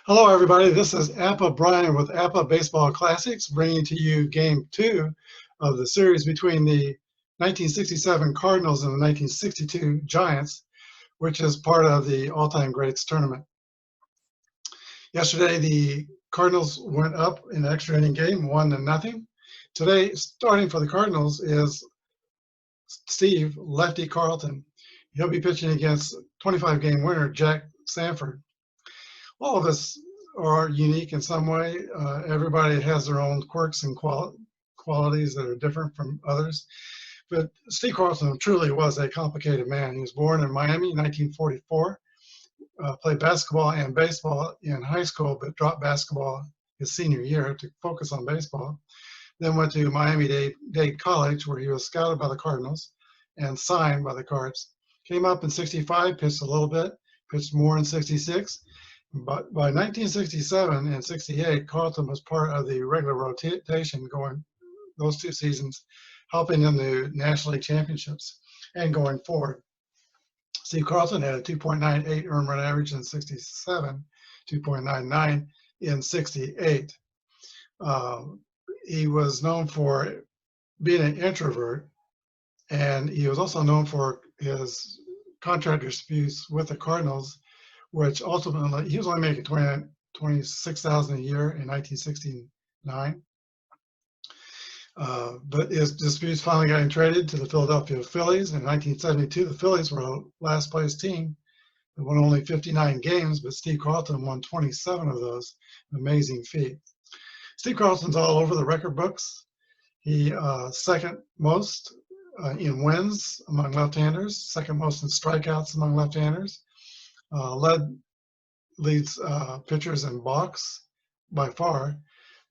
Hello, everybody. This is Appa Brian with Appa Baseball Classics, bringing to you Game 2 of the series between the 1967 Cardinals and the 1962 Giants, which is part of the All-Time Greats tournament. Yesterday, the Cardinals went up in an extra inning game, 1-0. Today, starting for the Cardinals is Steve Lefty Carlton. He'll be pitching against 25-game winner Jack Sanford. All of us are unique in some way. Everybody has their own quirks and qualities that are different from others. But Steve Carlson truly was a complicated man. He was born in Miami in 1944, played basketball and baseball in high school, but dropped basketball his senior year to focus on baseball. Then went to Miami-Dade College, where he was scouted by the Cardinals and signed by the Cards. Came up in 65, pitched a little bit, pitched more in 66. But by 1967 and 68, Carlton was part of the regular rotation going those two seasons, helping in the National League Championships and going forward. Steve Carlton had a 2.98 earned run average in 67, 2.99 in 68. He was known for being an introvert, and he was also known for his contract disputes with the Cardinals, which ultimately he was only making $26,000 a year in 1969. But his disputes finally got him traded to the Philadelphia Phillies. In 1972, the Phillies were a last place team. They won only 59 games, but Steve Carlton won 27 of those. An amazing feat. Steve Carlton's all over the record books. He second most in wins among left-handers, second most in strikeouts among left-handers. Leads pitchers in balks by far,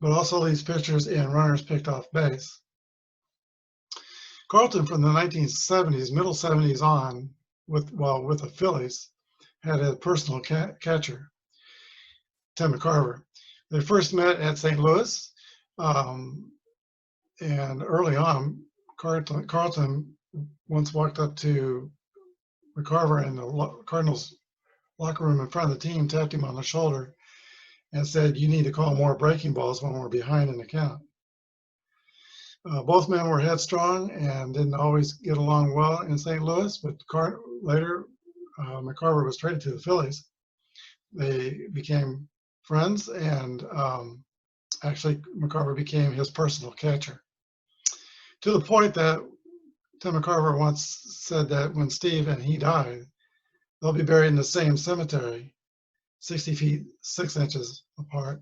but also leads pitchers in runners picked off base. Carlton from the 1970s, middle 70s on, with the Phillies, had a personal catcher, Tim McCarver. They first met at St. Louis, and early on, Carlton once walked up to McCarver in the Cardinals locker room in front of the team, tapped him on the shoulder, and said, "You need to call more breaking balls when we're behind in the count." Both men were headstrong and didn't always get along well in St. Louis, but later McCarver was traded to the Phillies. They became friends, and actually McCarver became his personal catcher, to the point that Tim McCarver once said that when Steve and he died, they'll be buried in the same cemetery, 60 feet 6 inches apart.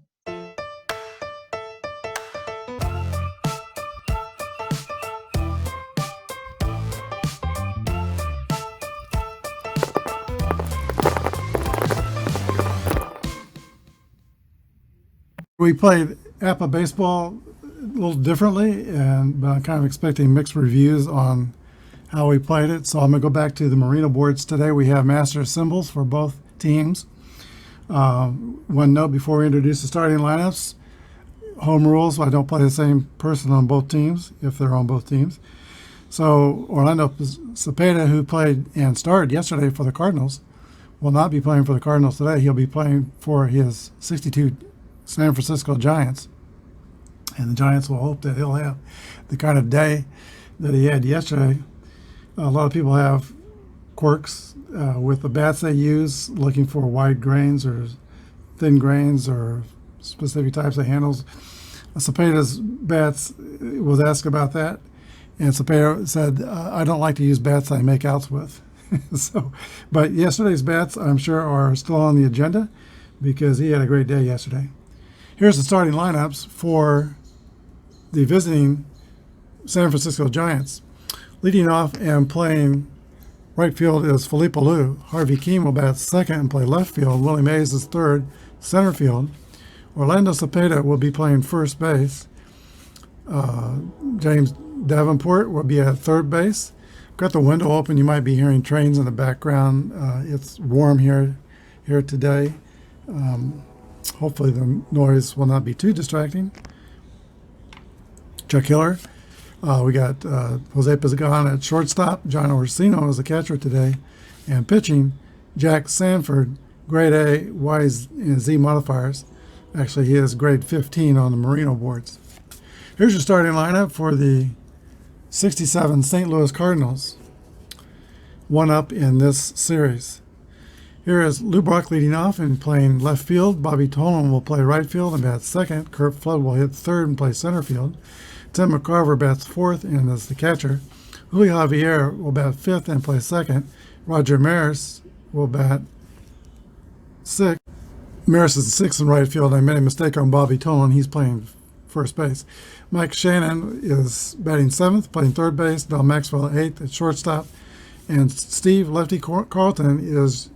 We played Appa baseball a little differently, but I'm kind of expecting mixed reviews on how we played it. So I'm going to go back to the Marino boards today. We have master symbols for both teams. One note before we introduce the starting lineups: home rules. I don't play the same person on both teams if they're on both teams. So Orlando Cepeda, who played and started yesterday for the Cardinals, will not be playing for the Cardinals today. He'll be playing for his 62 San Francisco Giants. And the Giants will hope that he'll have the kind of day that he had yesterday. A lot of people have quirks with the bats they use, looking for wide grains or thin grains or specific types of handles. Cepeda's bats was asked about that, and Cepeda said, "I don't like to use bats I make outs with." But yesterday's bats, I'm sure, are still on the agenda because he had a great day yesterday. Here's the starting lineups for the visiting San Francisco Giants. Leading off and playing right field is Felipe Alou. Harvey Keene will bat second and play left field. Willie Mays is third, center field. Orlando Cepeda will be playing first base. James Davenport will be at third base. Got the window open. You might be hearing trains in the background. It's warm here today. Hopefully the noise will not be too distracting. Chuck Hiller. We got Jose Pizarro at shortstop. John Orsino is the catcher today. And pitching, Jack Sanford grade A, Y, and Z modifiers. Actually, he is grade 15 on the Merino boards. Here's your starting lineup for the 67 St. Louis Cardinals. One up in this series. Here is Lou Brock leading off and playing left field. Bobby Tolan will play right field and bat second. Kurt Flood will hit third and play center field. Tim McCarver bats fourth and is the catcher. Julio Javier will bat fifth and play second. Roger Maris will bat sixth. Maris is sixth in right field. I made a mistake on Bobby Tolan. He's playing first base. Mike Shannon is batting seventh, playing third base. Del Maxwell eighth at shortstop. And Steve Lefty Carlton is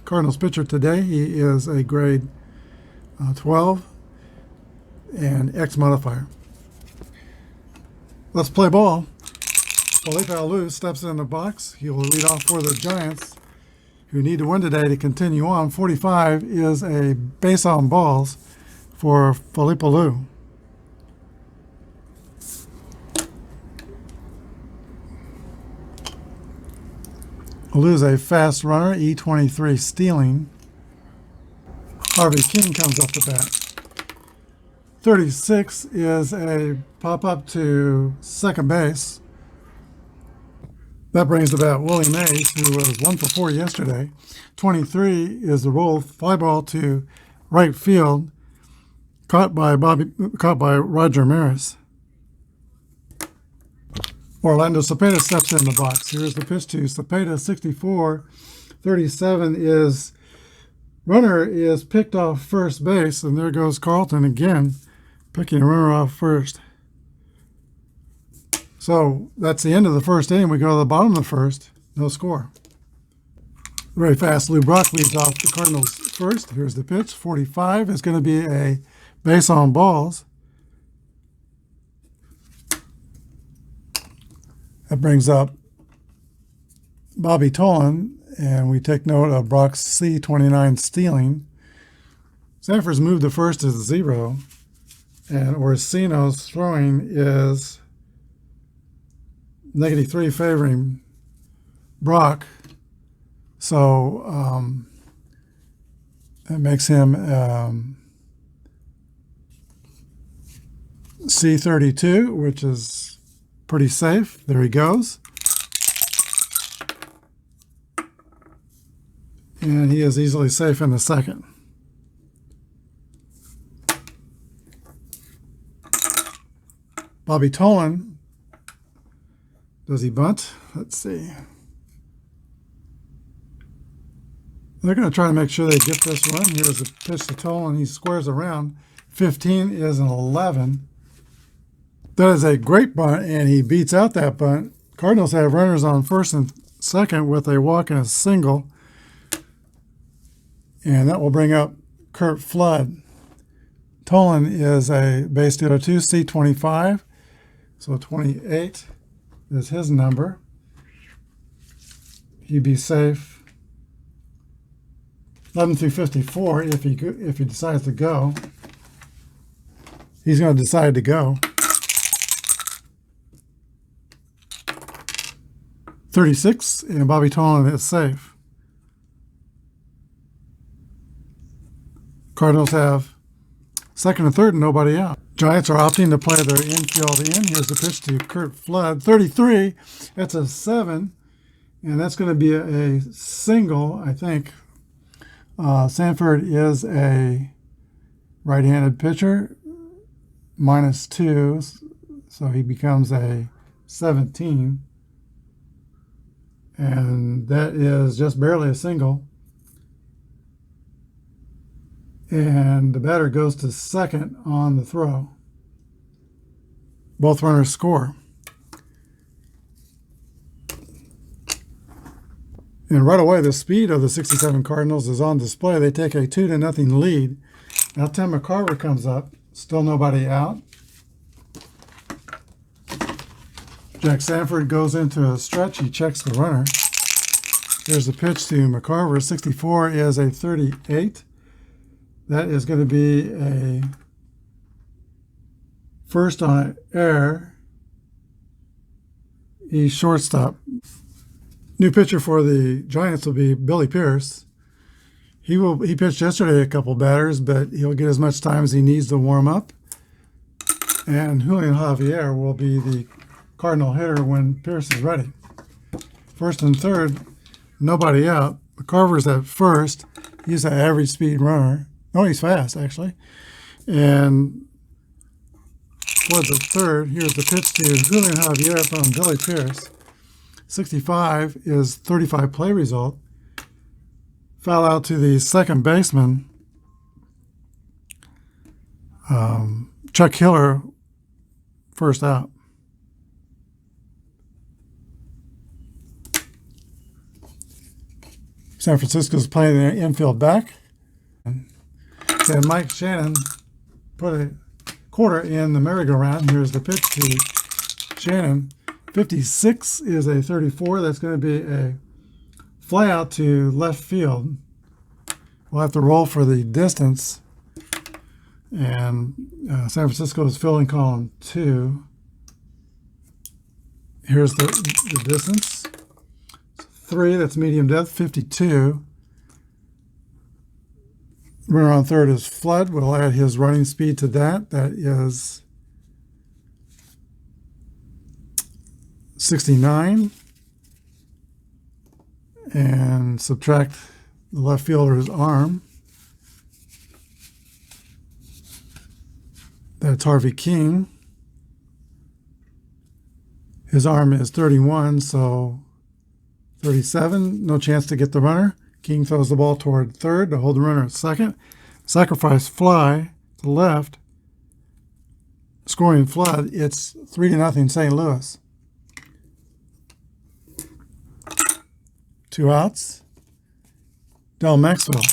Cardinals pitcher today. He is a grade 12 and X modifier. Let's play ball. Felipe Alou steps in the box. He will lead off for the Giants, who need to win today to continue on. 45 is a base on balls for Felipe Alou. Alou's a fast runner, E23 stealing. Harvey King comes up to bat. 36 is a pop-up to second base. That brings to bat Willie Mays, who was 1 for 4 yesterday. 23 is the roll fly ball to right field, caught by Roger Maris. Orlando Cepeda steps in the box. Here's the pitch to Cepeda, 64. 37 is runner is picked off first base, and there goes Carlton again, picking a runner off first. So that's the end of the first inning. We go to the bottom of the first. No score. Very fast. Lou Brock leads off the Cardinals first. Here's the pitch. 45 is going to be a base on balls. That brings up Bobby Tolan, and we take note of Brock's C29 stealing. Sanford's moved to first is 0, and Orsino's throwing is -3 favoring Brock. So that makes him C32, which is pretty safe. There he goes. And he is easily safe in the second. Bobby Tolan. Does he bunt? Let's see. They're going to try to make sure they get this one. Here's the pitch to Tolan. He squares around. 15 is an 11. That is a great bunt, and he beats out that bunt. Cardinals have runners on first and second with a walk and a single. And that will bring up Kurt Flood. Tolan is a base dealer 2, C25. So 28 is his number. He'd be safe. 11 through 54 if he decides to go. He's going to decide to go. 36, and Bobby Tolan is safe. Cardinals have second and third and nobody out. Giants are opting to play their infield in. Here's the pitch to Kurt Flood. 33, that's a 7, and that's going to be a single, I think. Sanford is a right-handed pitcher, -2, so he becomes a 17. And that is just barely a single. And the batter goes to second on the throw. Both runners score. And right away, the speed of the 67 Cardinals is on display. They take a 2-0 lead. Now Tim McCarver comes up. Still nobody out. Jack Sanford goes into a stretch. He checks the runner. Here's the pitch to McCarver. 64 is a 38. That is going to be a first on an error. He's shortstop. New pitcher for the Giants will be Billy Pierce. He pitched yesterday a couple batters, but he'll get as much time as he needs to warm up. And Julian Javier will be the Cardinal hitter when Pierce is ready. First and third, nobody out. McCarver's at first. He's an average speed runner. No, he's fast, actually. And towards the third, here's the pitch to Julian Javier from Billy Pierce. 65 is 35 play result. Foul out to the second baseman, Chuck Hiller, first out. San Francisco's playing the infield back. And Mike Shannon put a quarter in the merry-go-round. Here's the pitch to Shannon. 56 is a 34. That's going to be a fly out to left field. We'll have to roll for the distance. And San Francisco is fielding column 2. Here's the distance. 3, that's medium depth. 52. Runner on third is Flood. We'll add his running speed to that. That is 69. And subtract the left fielder's arm. That's Harvey King. His arm is 31, so 37. No chance to get the runner. King throws the ball toward third to hold the runner at second. Sacrifice fly to left. Scoring Flood. It's 3-0 St. Louis. 2 outs. Del Maxwell.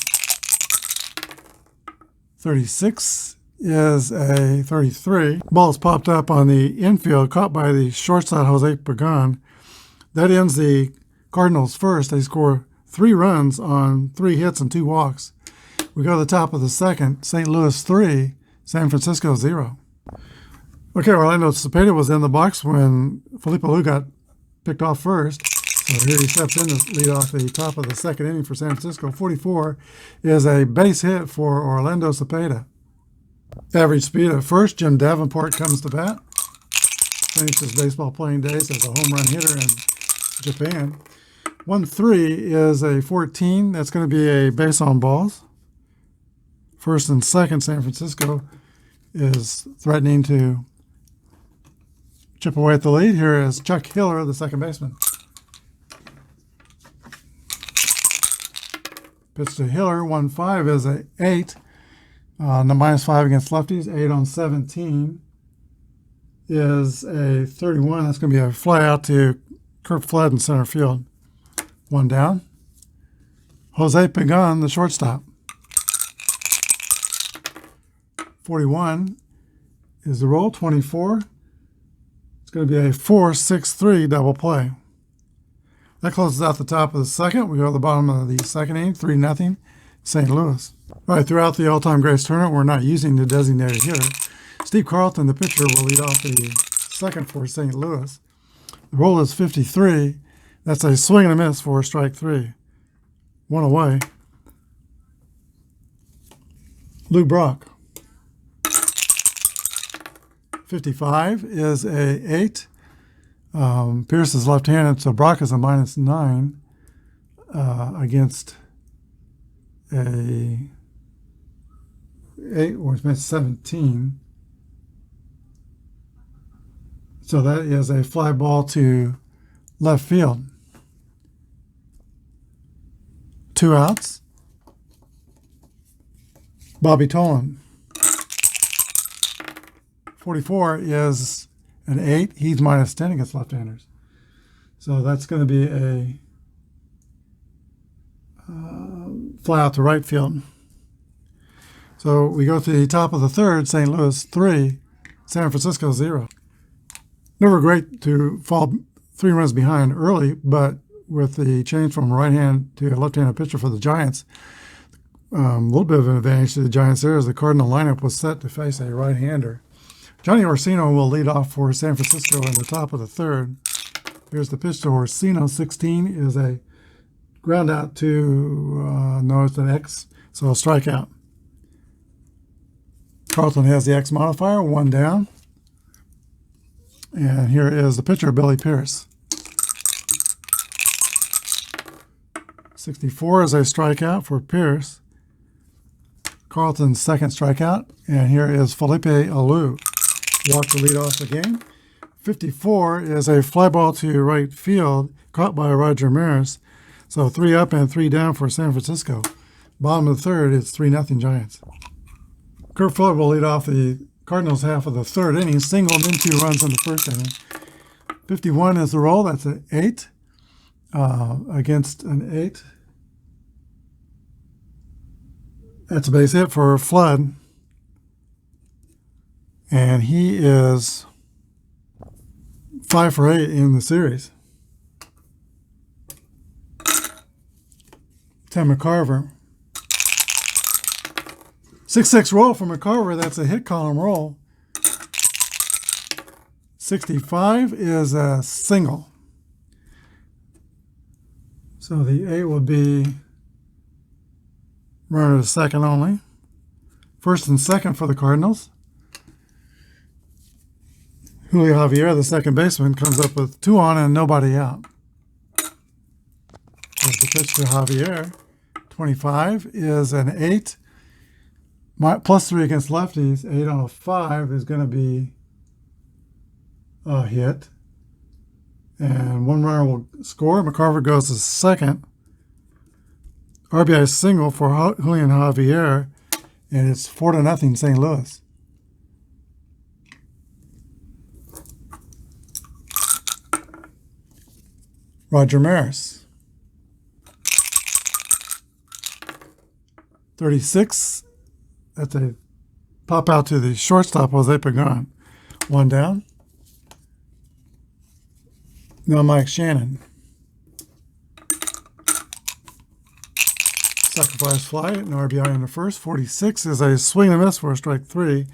36 is a 33. Ball's popped up on the infield, caught by the shortstop Jose Pagan. That ends the Cardinals first. They score 3 runs on 3 hits and 2 walks. We go to the top of the second. St. Louis 3, San Francisco 0. Okay, Orlando Cepeda was in the box when Felipe Alou got picked off first. So here he steps in to lead off the top of the second inning for San Francisco. 44 is a base hit for Orlando Cepeda. Average speed at first. Jim Davenport comes to bat. Finished his baseball playing days as a home run hitter in Japan. 1-3 is a 14. That's going to be a base on balls. First and second, San Francisco is threatening to chip away at the lead. Here is Chuck Hiller, the second baseman. Pitch to Hiller. 1-5 is a 8. The -5 against lefties. 8 on 17 is a 31. That's going to be a fly out to Kurt Flood in center field. 1 down. Jose Pagan, the shortstop. 41 is the roll. 24. It's going to be a 4-6-3 double play. That closes out the top of the second. We go to the bottom of the second inning. 3-0 St. Louis. All right, throughout the all-time greats tournament, we're not using the designated hitter. Steve Carlton, the pitcher, will lead off the second for St. Louis. The roll is 53. That's a swing and a miss for strike 3. 1 away. Lou Brock. 55 is a 8. Pierce is left-handed, so Brock is a -9 against a 8, or it's 17. So that is a fly ball to left field. 2 outs. Bobby Tolan. 44 is an 8. He's -10 against left-handers. So that's going to be a fly out to right field. So we go to the top of the third. St. Louis 3, San Francisco 0. Never great to fall 3 runs behind early, but with the change from right-hand to a left-handed pitcher for the Giants, a little bit of an advantage to the Giants there as the Cardinal lineup was set to face a right-hander. Johnny Orsino will lead off for San Francisco in the top of the third. Here's the pitch to Orsino. 16 is a Ground out to, no, it's an X, so a strikeout. Carlton has the X modifier, 1 down. And here is the pitcher, Billy Pierce. 64 is a strikeout for Pierce. Carlton's second strikeout. And here is Felipe Alou. Walked to lead off the game. 54 is a fly ball to right field, caught by Roger Maris. So 3 up and 3 down for San Francisco. Bottom of the third, it's 3-0 Giants. Kurt Fuller will lead off the Cardinals half of the third inning, singled in 2 runs in the first inning. 51 is the roll, that's an 8 against an 8. That's a base hit for Flood. And he is 5 for 8 in the series. Tim McCarver. 6-6 roll for McCarver. That's a hit column roll. 65 is a single. So the 8 will be runner to second only. First and second for the Cardinals. Julio Javier, the second baseman, comes up with 2 on and nobody out. There's the pitch to Javier. 25 is an 8. Plus 3 against lefties. 8 on a 5 is going to be a hit. And 1 runner will score. McCarver goes to second. RBI single for Julian Javier. And it's 4-0 St. Louis. Roger Maris. 36. That's a pop out to the shortstop, Jose Pagan. 1 down. Now Mike Shannon. Sacrifice fly, an RBI in the first. 46 is a swing and miss for a strike 3.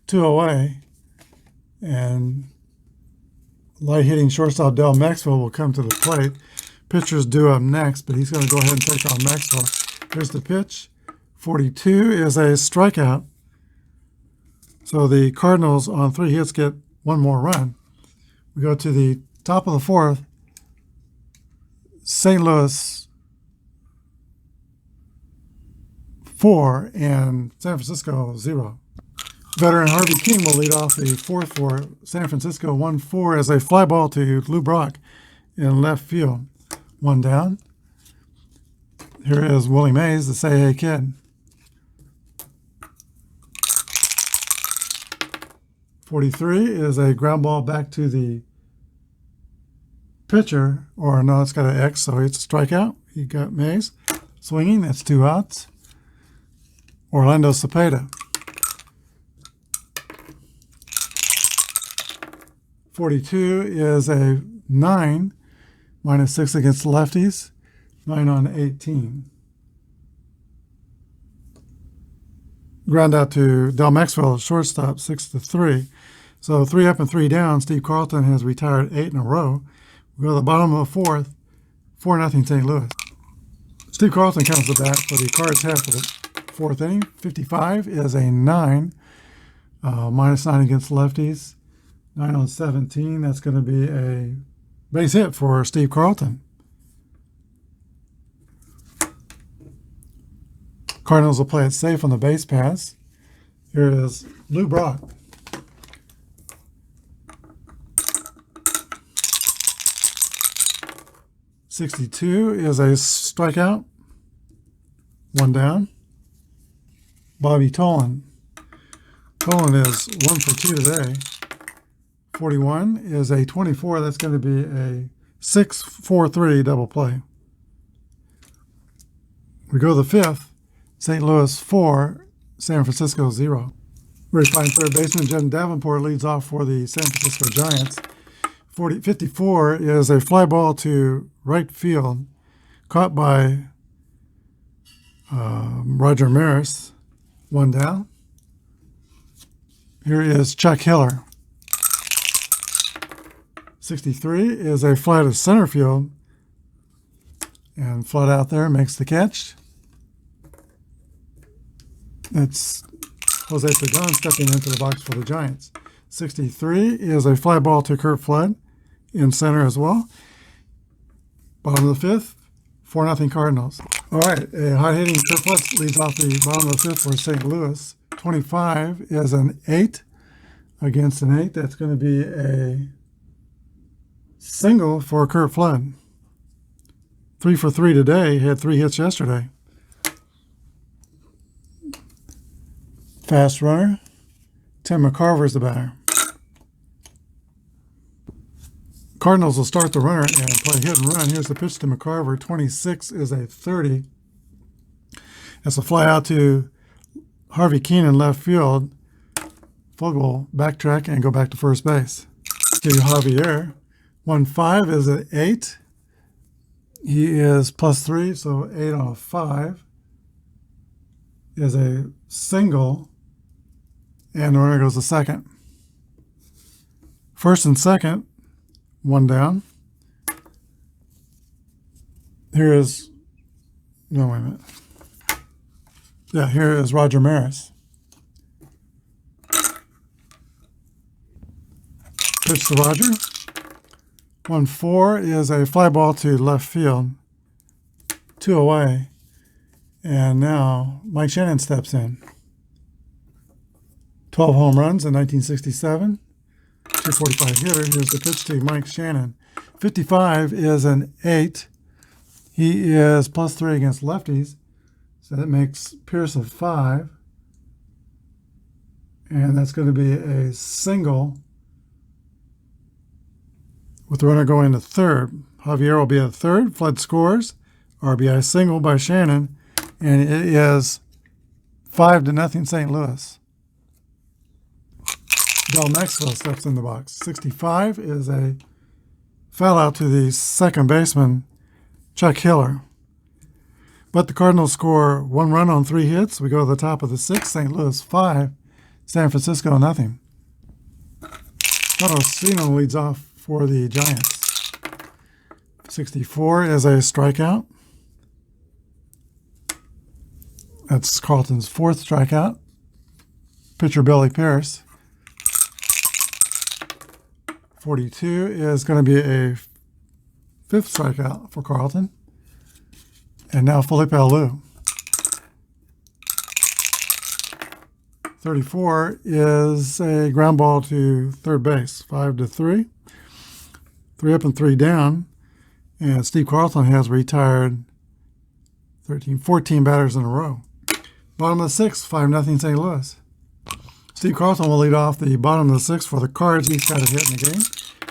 2 away. And light hitting shortstop Del Maxwell will come to the plate. Pitcher's due up next, but he's going to go ahead and take on Maxwell. Here's the pitch. 42 is a strikeout. So the Cardinals on 3 hits get 1 more run. We go to the top of the 4th. St. Louis 4 and San Francisco 0. Veteran Harvey King will lead off the 4th for San Francisco. 1-4 as a fly ball to Lou Brock in left field. 1 down. Here is Willie Mays, the Say Hey Kid. 43 is a ground ball back to the pitcher, or no, it's got an X, so it's a strikeout. He got Mays swinging. That's 2 outs. Orlando Cepeda. 42 is a 9, -6 against lefties. 9 on 18. Ground out to Del Maxwell, shortstop, 6-3. So 3 up and 3 down. Steve Carlton has retired 8 in a row. We go to the bottom of the 4th. 4-0 St. Louis. Steve Carlton comes to bat for the Cards half of the 4th inning. 55 is a 9, -9 against lefties. 9 on 17. That's going to be a base hit for Steve Carlton. Cardinals will play it safe on the base pass. Here is Lou Brock. .62 is a strikeout. 1 down. Bobby Tolan. Tolan is 1 for 2 today. 41 is a 24. That's going to be a 6-4-3 double play. We go to the 5th. St. Louis 4, San Francisco 0. Very fine third baseman Jen Davenport leads off for the San Francisco Giants. 54 is a fly ball to right field, caught by Roger Maris. 1 down. Here is Chuck Hiller. 63 is a fly to center field, And Flood out there makes the catch. It's Jose Pagan stepping into the box for the Giants. 63 is a fly ball to Kurt Flood in center as well. Bottom of the fifth, 4-0 Cardinals. All right, a hot-hitting Kurt Flood leads off the bottom of the fifth for St. Louis. 25 is an 8 against an 8. That's going to be a single for Kurt Flood. 3 for 3 today. He had 3 hits yesterday. Fast runner. Tim McCarver's the batter. Cardinals will start the runner and play hit and run. Here's the pitch to McCarver. 26 is a 30. That's a fly out to Harvey Keenan, left field. Flood will backtrack and go back to first base. To Javier. 1-5 is an 8. He is +3, so 8 on a 5 is a single, and the runner goes to second. First and second, 1 down. Here is, no, wait a minute. Yeah, here is Roger Maris. Pitch to Roger. 1-4 is a fly ball to left field. 2 away. And now Mike Shannon steps in. 12 home runs in 1967. 245 hitter. Here's the pitch to Mike Shannon. 55 is an 8. He is +3 against lefties. So that makes Pierce a 5. And that's going to be a single with the runner going to third. Javier will be at third. Flood scores. RBI single by Shannon. And it is 5-0 St. Louis. Del Maxwell steps in the box. 65 is a foul out to the second baseman, Chuck Hiller. But the Cardinals score 1 run on 3 hits. We go to the top of the 6th. St. Louis 5, San Francisco 0. Carlos Sino leads off for the Giants. 64 is a strikeout. That's Carlton's 4th strikeout. Pitcher Billy Pierce. 42 is going to be a 5th strikeout for Carlton. And now Felipe Alou. 34 is a ground ball to third base. 5-3. 3 up and 3 down. And Steve Carlton has retired 14 batters in a row. Bottom of the 6th, 5-0 St. Louis. Steve Carlton will lead off the bottom of the 6th for the Cards. He's got a hit in the game.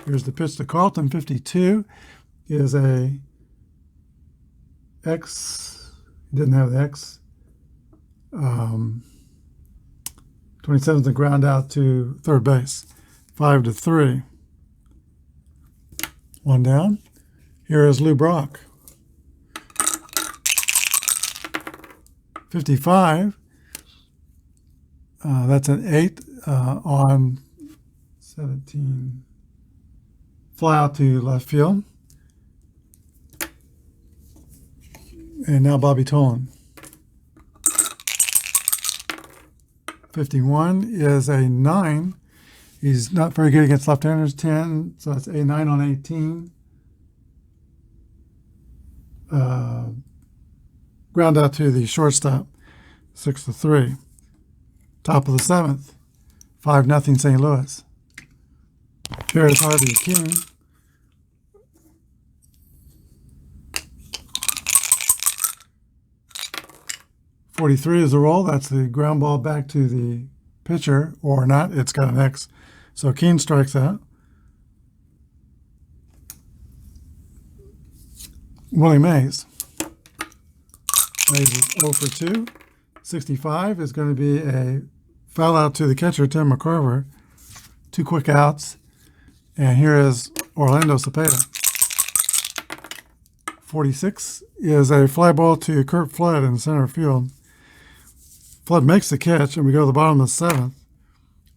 Here's the pitch to Carlton. 52 is a X. He didn't have the X. 27 is a ground out to third base. 5-3. 1 down. Here is Lou Brock. 55. That's an 8 on 17. Fly out to left field. And now Bobby Tolan. 51 is a 9. He's not very good against left-handers. 10, so that's a 9 on 18. Ground out to the shortstop. 6-3. Top of the 7th. 5-0 St. Louis. Here is Harvey King. .43 is the roll. That's the ground ball back to the pitcher, or not. It's got an X. So Keane strikes out. Willie Mays. Mays is 0 for 2. 65 is going to be a foul out to the catcher, Tim McCarver. 2 quick outs. And here is Orlando Cepeda. 46 is a fly ball to Kurt Flood in center field. Flood makes the catch, and we go to the bottom of the 7th.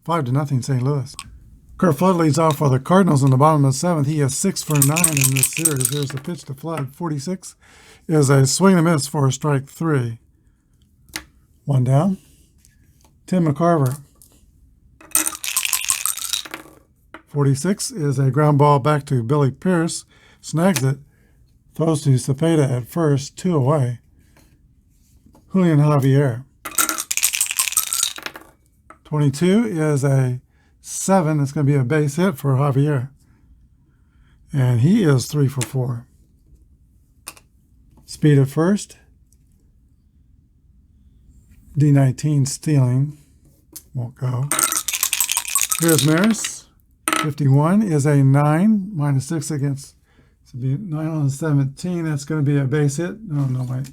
5-0 St. Louis. Kurt Flood leads off for the Cardinals in the bottom of the 7th. He has 6 for 9 in this series. Here's the pitch to Flood. 46 is a swing and a miss for strike 3. 1 down. Tim McCarver. 46 is a ground ball back to Billy Pierce. Snags it. Throws to Cepeda at first. 2 away. Julian Javier. 22 is a 7. It's going to be a base hit for Javier. And he is 3 for 4. Speed at first. D19 stealing. Won't go. Here's Maris. 51 is a 9. Minus 6 against. So be 9 on 17. That's going to be a base hit. No, wait.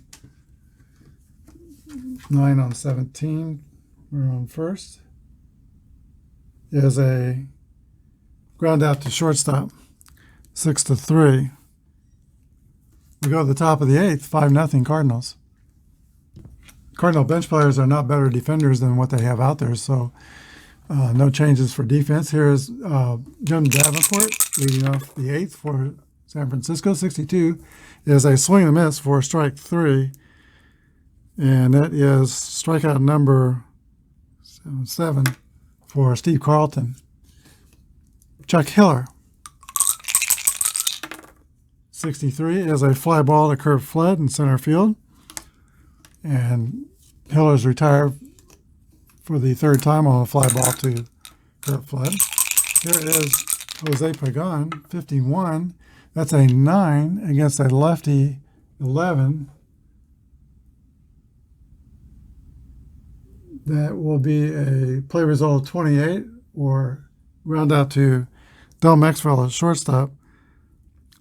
9 on 17. We're on first. Is a ground out to shortstop. 6-3. We go to the top of the 8th. 5-0 Cardinals. Cardinal bench players are not better defenders than what they have out there, so no changes for defense. Here's Jim Davenport leading off the 8th for San Francisco. 62 is a swing and a miss for strike 3, and that is strikeout number 7 for Steve Carlton. Chuck Hiller. 63 is a fly ball to Kurt Flood in center field. And Hiller's retired for the 3rd time on a fly ball to Kurt Flood. Here is Jose Pagan, 51. That's a 9 against a lefty 11. That will be a play result of 28 or round out to Del Maxwell at shortstop.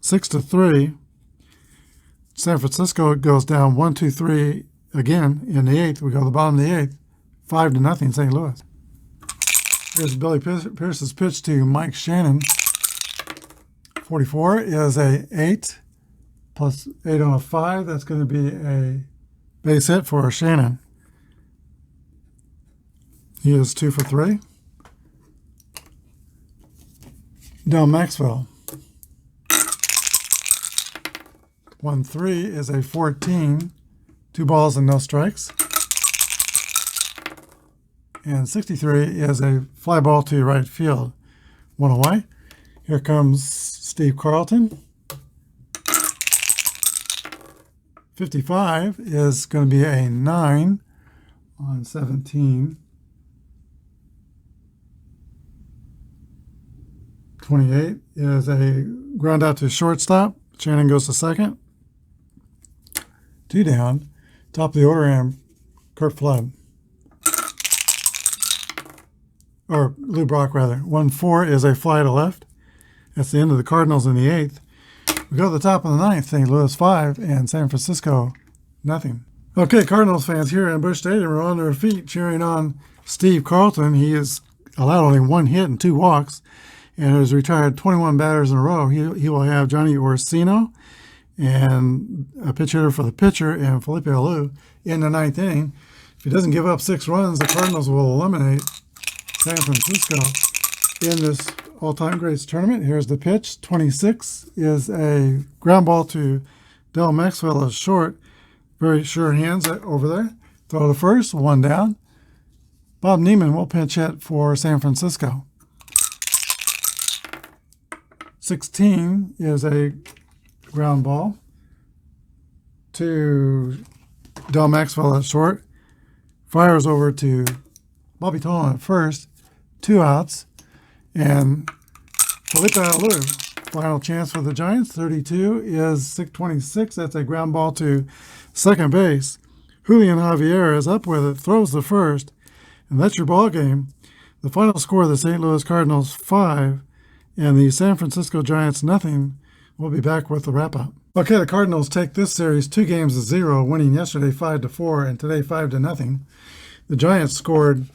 6-3. San Francisco goes down 1-2-3 again in the 8th. We go to the bottom of the 8th. 5-0 St. Louis. Here's Billy Pierce's pitch to Mike Shannon. 44 is a 8 plus 8 on a 5. That's going to be a base hit for Shannon. He is 2 for 3. Del Maxwell. 1-3 is a 14. 2 balls and no strikes. And 63 is a fly ball to right field. 1 away. Here comes Steve Carlton. 55 is going to be a 9 on 17. 28 is a ground out to shortstop. Shannon goes to second. 2 down. Top of the order, and Kurt Flood. Or Lou Brock, rather. 1-4 is a fly to left. That's the end of the Cardinals in the 8th. We go to the top of the 9th. St. Louis 5 and San Francisco nothing. Okay, Cardinals fans here in Busch Stadium are on their feet cheering on Steve Carlton. He has allowed only 1 hit and 2 walks and has retired 21 batters in a row. He will have Johnny Orsino and a pitch hitter for the pitcher and Felipe Alou in the 9th inning. If he doesn't give up 6 runs, the Cardinals will eliminate San Francisco in this all-time greats tournament. Here's the pitch. 26 is a ground ball to Del Maxwell as short. Very sure hands over there. Throw to first, 1 down. Bob Neiman will pinch hit for San Francisco. 16 is a ground ball to Del Maxwell at short. Fires over to Bobby Tolan at first. 2 outs. And Felipe Alou, final chance for the Giants. 32 is 626. That's a ground ball to second base. Julian Javier is up with it, throws the first, and that's your ball game. The final score of the St. Louis Cardinals 5 and the San Francisco Giants nothing. We'll be back with the wrap-up. Okay, the Cardinals take this series 2-0, winning yesterday 5-4 and today 5-0. The Giants scored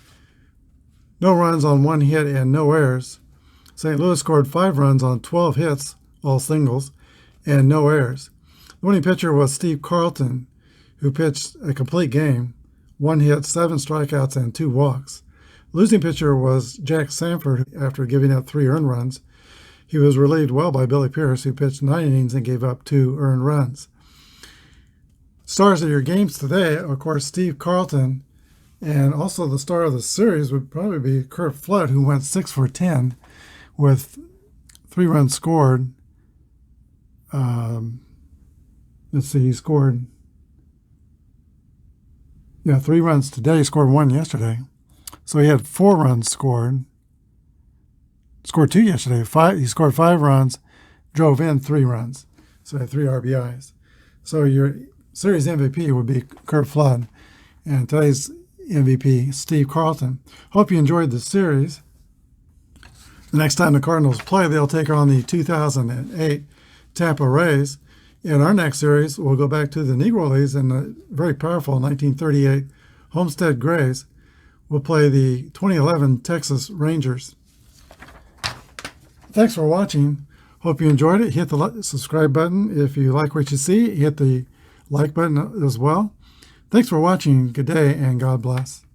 no runs on 1 hit and no errors. St. Louis scored 5 runs on 12 hits, all singles, and no errors. The winning pitcher was Steve Carlton, who pitched a complete game, 1 hit, 7 strikeouts, and 2 walks. The losing pitcher was Jack Sanford after giving up 3 earned runs. He was relieved well by Billy Pierce, who pitched 9 innings and gave up 2 earned runs. Stars of your games today, of course, Steve Carlton, and also the star of the series would probably be Kurt Flood, who went 6 for 10 with 3 runs scored. Let's see, he scored 3 runs today. He scored 1 yesterday. So he had 4 runs scored. Scored 2 yesterday. He scored 5 runs, drove in 3 runs. So he had 3 RBIs. So your series MVP would be Kurt Flood, and today's MVP, Steve Carlton. Hope you enjoyed the series. The next time the Cardinals play, they'll take on the 2008 Tampa Rays. In our next series, we'll go back to the Negro Leagues and the very powerful 1938 Homestead Grays. We'll play the 2011 Texas Rangers. Thanks for watching. Hope you enjoyed it. Hit the subscribe button if you like what you see. Hit the like button as well. Thanks for watching. Good day and God bless.